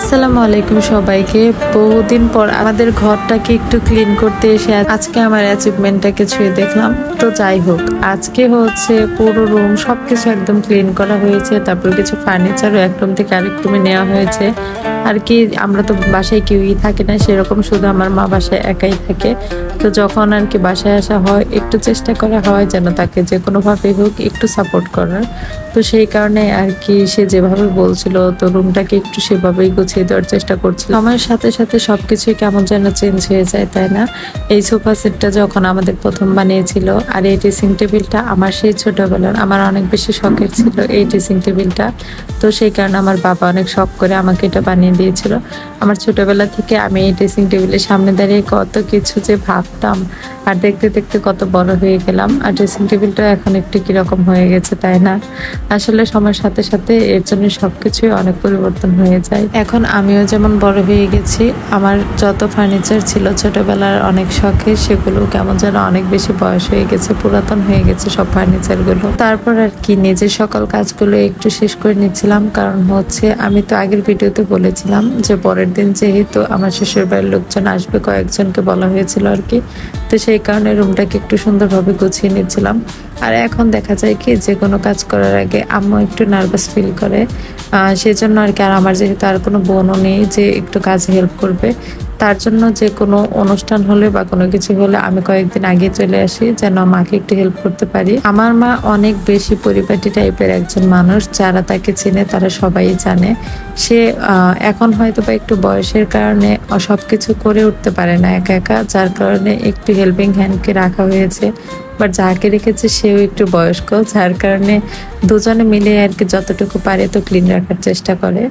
আসসালামু আলাইকুম সবাইকে। বহুদিন পর আমাদের ঘরটাকে একটু ক্লিন করতে এসে আজকে আমার অ্যাচিভমেন্টটাকে ছুঁয়ে দেখলাম। তো যাই হোক, আজকে হচ্ছে পুরো রুম সবকিছু একদম ক্লিন করা হয়েছে। তারপর কিছু ফার্নিচারও এক রুম থেকে আরেক রুমে নেওয়া হয়েছে। আর কি আমরা তো বাসায় কেউই থাকে না সেরকম, শুধু আমার মা বাসায় একাই থাকে। তো যখন আর কি বাসায় আসা হয় একটু চেষ্টা করা হয় যেন তাকে যে কোনোভাবে হোক একটু সাপোর্ট করার। তো সেই কারণে আর কি সে যেভাবে বলছিল তো রুমটাকে একটু সেভাবেই গুছিয়ে দেওয়ার চেষ্টা করছিল। সময়ের সাথে সাথে সবকিছুই কেমন যেন চেঞ্জ হয়ে যায়, তাই না? এই সোফা সেটটা যখন আমাদের প্রথম বানিয়েছিল, আর এই ড্রেসিং টেবিলটা আমার সেই ছোটবেলার আমার অনেক বেশি শখের ছিল এই ড্রেসিং টেবিলটা। তো সেই কারণে আমার বাবা অনেক শখ করে আমাকে এটা বানিয়ে দিয়েছিল। আমার ছোটবেলা থেকে আমি এই ড্রেসিং টেবিলের সামনে দাঁড়িয়ে কত কিছু যে ভাবতাম, আর দেখতে দেখতে কত বড় হয়ে গেলাম। আর ড্রেসিং টেবিলটা এখন একটু কিরকম হয়ে গেছে, তাই না? আসলে সময়ের সাথে সাথে এর জন্য সবকিছুই অনেক পরিবর্তন হয়ে যায়। এখন আমিও যেমন বড় হয়ে গেছি, আমার যত ফার্নিচার ছিল ছোটবেলার অনেক শখে, সেগুলো কেমন যেন অনেক বেশি বয়স হয়ে গেছে, পুরাতন হয়ে গেছে সব ফার্নিচার গুলো। তারপর আর কি নিজের সকল কাজগুলো একটু শেষ করে নিচ্ছিলাম। কারণ হচ্ছে আমি তো আগের ভিডিওতে বলেছিলাম যে পরের দিন যেহেতু আমার শ্বশুর বাড়ির লোকজন আসবে, কয়েকজনকে বলা হয়েছিল আর কি। তো সেই কারণে রুমটাকে একটু সুন্দরভাবে গুছিয়ে নিচ্ছিলাম। আর এখন দেখা যায় কি যে কোনো কাজ করার আগে আম্মু একটু নার্ভাস ফিল করে, সেজন্য আর কি। আর আমার যেহেতু আর কোনো বোনও নেই যে একটু কাজে হেল্প করবে, তার জন্য যে কোনো অনুষ্ঠান হলে বা কোনো কিছু হলে আমি কয়েকদিন আগে চলে আসি যেন মাকে একটু হেল্প করতে পারি। আমার মা অনেক বেশি পরিপাটি টাইপের একজন মানুষ, যারা তাকে চেনে তারা সবাই জানে। সে এখন হয়তো বা একটু বয়সের কারণে সবকিছু করে উঠতে পারে না একা একা, যার কারণে একটু হেল্পিং হ্যান্ডকে রাখা হয়েছে। বাট যাকে রেখেছে সেও একটু বয়স্ক, যার কারণে দুজনে মিলে আর কি যতটুকু পারে তো ক্লিন রাখার চেষ্টা করে।